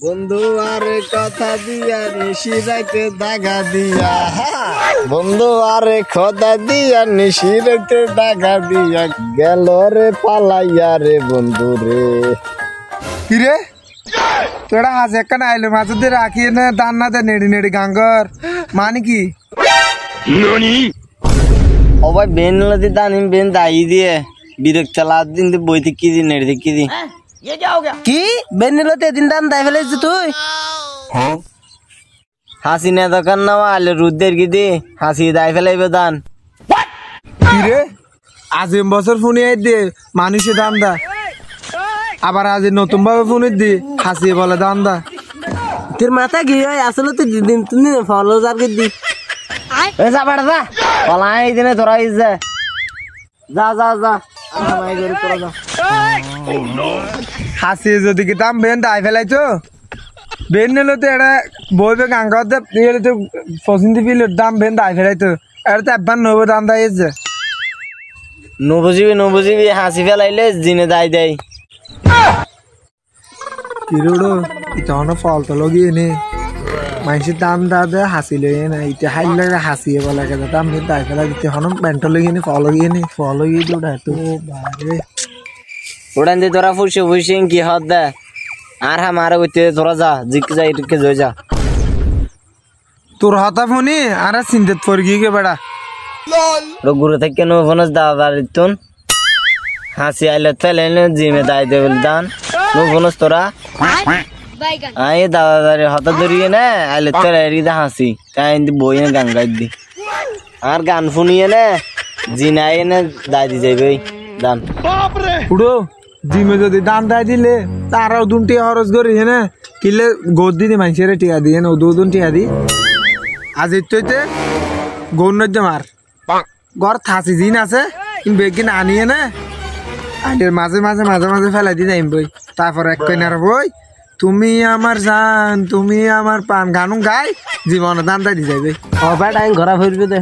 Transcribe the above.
বন্ধু আরে কথা দিয়া নিশি রাইতে দাগা দিয়া বন্ধু আরে কথা দিয়া নিশি রাইতে দাগা দিয়া গেল রে পালাইয়া রে বন্ধু রে কিরে তোরা হাজ একটা আইলো মাঝে দিয়ে রাখিয়ে না দান না দে নেড়ি নেড়ি গাঙ্গর মানে কি ও ভাই বেন লতি দানি বেন দাই দিয়ে বিরক্ত লাদ দিন বইতে কি দিন নেড়ি কি দিন কি বেনিলতে দিন দান দাই ফেলেছিস তুই হাসি না দোকান না আলে রুদ্দের কি দি হাসি দাই ফেলাইবে দান কিরে আজ বছর ফোনে দিয়ে মানুষে দান দা আবার আজ নতুন ভাবে ফোনে দি হাসিয়ে বলে দান দা তোর মাথা গিয়ে আসলে তো দিন তুমি ফলো জারকে দি এ যা বাড়া যা পলাই দিনে তোরা যা যা যা যা আমায় করে তোরা যা হাসি যদি কি দাম বেন দাই ফেলাইছো বেন নিল তো এটা বইবে গাঙ্গাতে নিলে তো পছন্দ ফিল দাম বেন দাই ফেলাইতো এটা তো একবার নব দাম দাইছে নবুঝিবি হাসি ফেলাইলে জিনে দাই দেয় কিরোড়ো তখন ফল তো লগিয়ে নে মানুষের দাম দা দে হাসি লইয়ে না ইটা হাইল লাগে হাসিয়ে বলা গেছে দাম বেন দাই ফেলাই দিতে হন প্যান্ট লগিয়ে নে ফল লগিয়ে নে ফল লগিয়ে দিয়ে ওটা তো বারে উড়ান দিয়ে তোরা ফুসে ফুসে কি হদ দে আর মারে কইতে তোরা যা জিকে যাই টিকে যা তোর হাতা ফোনি আর চিন্তাত পড় গিয়ে গে বেড়া গুরু থেকে নো ফোনস দাদা তুন হাসি আইলে ফেলে জিমে দাই দে বল দান নো ফোনস তোরা আই দাদা হাতা ধরিয়ে না আইলে ফেলে রিদা হাসি তাই বই না গান গাই দি আর গান শুনিয়ে না জিনাই না দাই দি যাইবে দান উড়ো জিমে যদি দান দাই দিলে তারাও দুটি খরচ করি না কিলে গোদ দিদি মানুষের টিয়া দিয়ে না দুন টিয়া দি আজ ইত্যইতে গৌর মার ঘর থাসি জিন আছে কিন্তু বেগিন আনিয়ে না আইলের মাঝে মাঝে মাঝে মাঝে ফেলাই দিয়ে যাইম বই তারপর এক কইনার বই তুমি আমার জান তুমি আমার পান গানু গাই জীবনে দান দাই দি যাইবে অবা টাইম ঘোরা ফিরবে দে